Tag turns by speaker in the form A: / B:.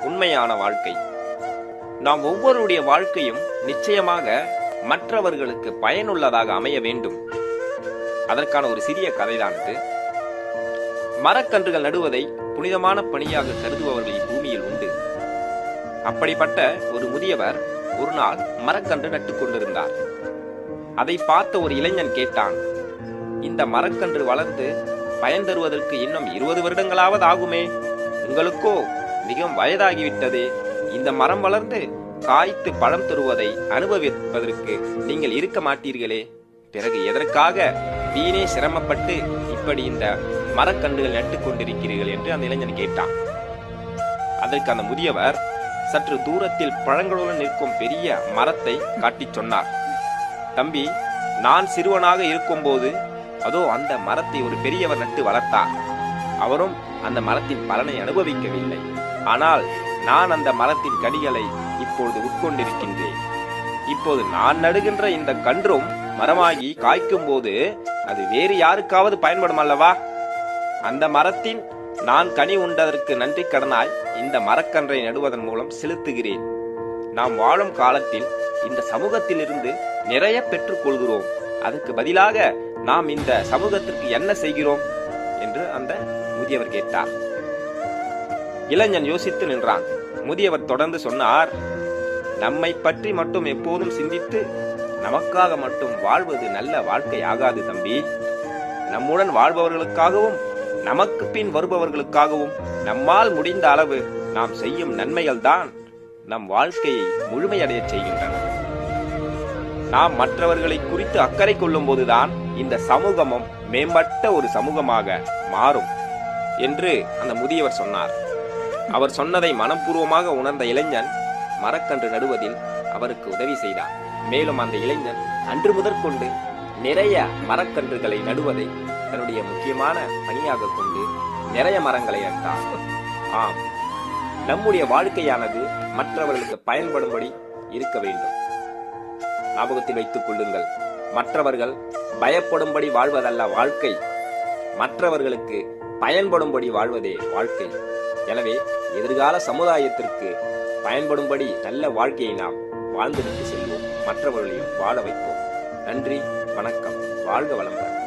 A: உண்மையான வாழ்க்கை. நாம் ஒவ்வொருடைய வாழ்க்கையும் நிச்சயமாக மற்றவர்களுக்கு பயனுள்ளதாக அமைய வேண்டும். அதற்கான ஒரு சிறிய கதைதான் இது. மரக்கன்றுகள் நடுவதை புனிதமான பணியாக கருதுபவர்கள் பூமியில் உண்டு. அப்படிப்பட்ட ஒரு முதியவர் ஒரு நாள் மரக்கன்று நட்டுக் கொண்டிருந்தார். அதை பார்த்த ஒரு இளைஞன் கேட்டான், இந்த மரக்கன்று வளர்ந்து பயன் தருவதற்கு இன்னும் 20 வருடங்களாவது ஆகுமே, உங்களுக்கோ மிகவும் வயதாகிவிட்டதே, இந்த மரம் வளர்ந்து காய்த்து பழம் தருவதை அனுபவிப்பதற்கு நீங்கள் இருக்க மாட்டீர்களே, பிறகு எதற்காக வீணே சிரமப்பட்டு இப்படி இந்த மரக்கன்றுகள் நட்டுக் கொண்டிருக்கிறீர்கள் என்று அந்த இளைஞன் கேட்டான். அதற்கு அந்த முதியவர் சற்று தூரத்தில் பழங்களுடன் நிற்கும் பெரிய மரத்தை காட்டிச் சொன்னார். தம்பி, நான் சிறுவனாக இருக்கும்போது அதோ அந்த மரத்தை ஒரு பெரியவர் நட்டு வளர்த்தார். அவரும் அந்த மரத்தின் பலனை அனுபவிக்கவில்லை. ஆனால் நான் அந்த மரத்தின் கனிகளை இப்பொழுது உட்கொண்டிருக்கின்றேன். இப்போது நான் நடுகின்ற இந்த கன்றும் மரமாகி காய்க்கும் போது அது வேறு யாருக்காவது பயன்படும் அல்லவா? அந்த மரத்தின் நான் கனி உண்டதற்கு நன்றி கடனாய் இந்த மரக்கன்றை நடுவதன் மூலம் செலுத்துகிறேன். நாம் வாழும் காலத்தில் இந்த சமூகத்திலிருந்து நிறைய பெற்றுக் கொள்கிறோம். அதற்கு பதிலாக நாம் இந்த சமூகத்திற்கு என்ன செய்கிறோம் என்று அந்த முதியவர் கேட்டார். இளைஞன் யோசித்து நின்றான். முதியவர் தொடர்ந்து சொன்னார், நம்மை பற்றி மட்டும் எப்போதும் சிந்தித்து நமக்காக மட்டும் வாழ்வது நல்ல வாழ்க்கை ஆகாது தம்பி. நம்முடன் வாழ்பவர்களுக்காகவும் நமக்கு பின் வருபவர்களுக்காகவும் நம்மால் முடிந்த அளவு நாம் செய்யும் நன்மைகள் தான் நம் வாழ்க்கையை முழுமையடைய செய்கின்றன. நாம் மற்றவர்களை குறித்து அக்கறை கொள்ளும் போதுதான் இந்த சமூகமும் மேம்பட்ட ஒரு சமூகமாக மாறும் என்று அந்த முதியவர் சொன்னார். அவர் சொன்னதை மனப்பூர்வமாக உணர்ந்த இளைஞன் மரக்கன்று நடுவதில் அவருக்கு உதவி செய்தார். மேலும் அந்த இளைஞன் அன்று முதற்கொண்டு நிறைய மரக்கன்றுகளை நடுவதை தன்னுடைய முக்கியமான பணியாக கொண்டு நிறைய மரங்களை நட்டார். ஆம், நம்முடைய வாழ்க்கையானது மற்றவர்களுக்கு பயன்படும்படி இருக்க வேண்டும். ஞாபகத்தில் வைத்துக் கொள்ளுங்கள், மற்றவர்கள் பயப்படும்படி வாழ்வதல்ல வாழ்க்கை, மற்றவர்களுக்கு பயன்படும்படி வாழ்வதே வாழ்க்கை. எனவே எதிர்கால சமுதாயத்திற்கு பயன்படும்படி நல்ல வாழ்க்கையை நாம் வாழ்ந்துவிட்டு செல்வோம், மற்றவர்களையும் வாழ வைப்போம். நன்றி, வணக்கம், வாழ்க வளமுடன்.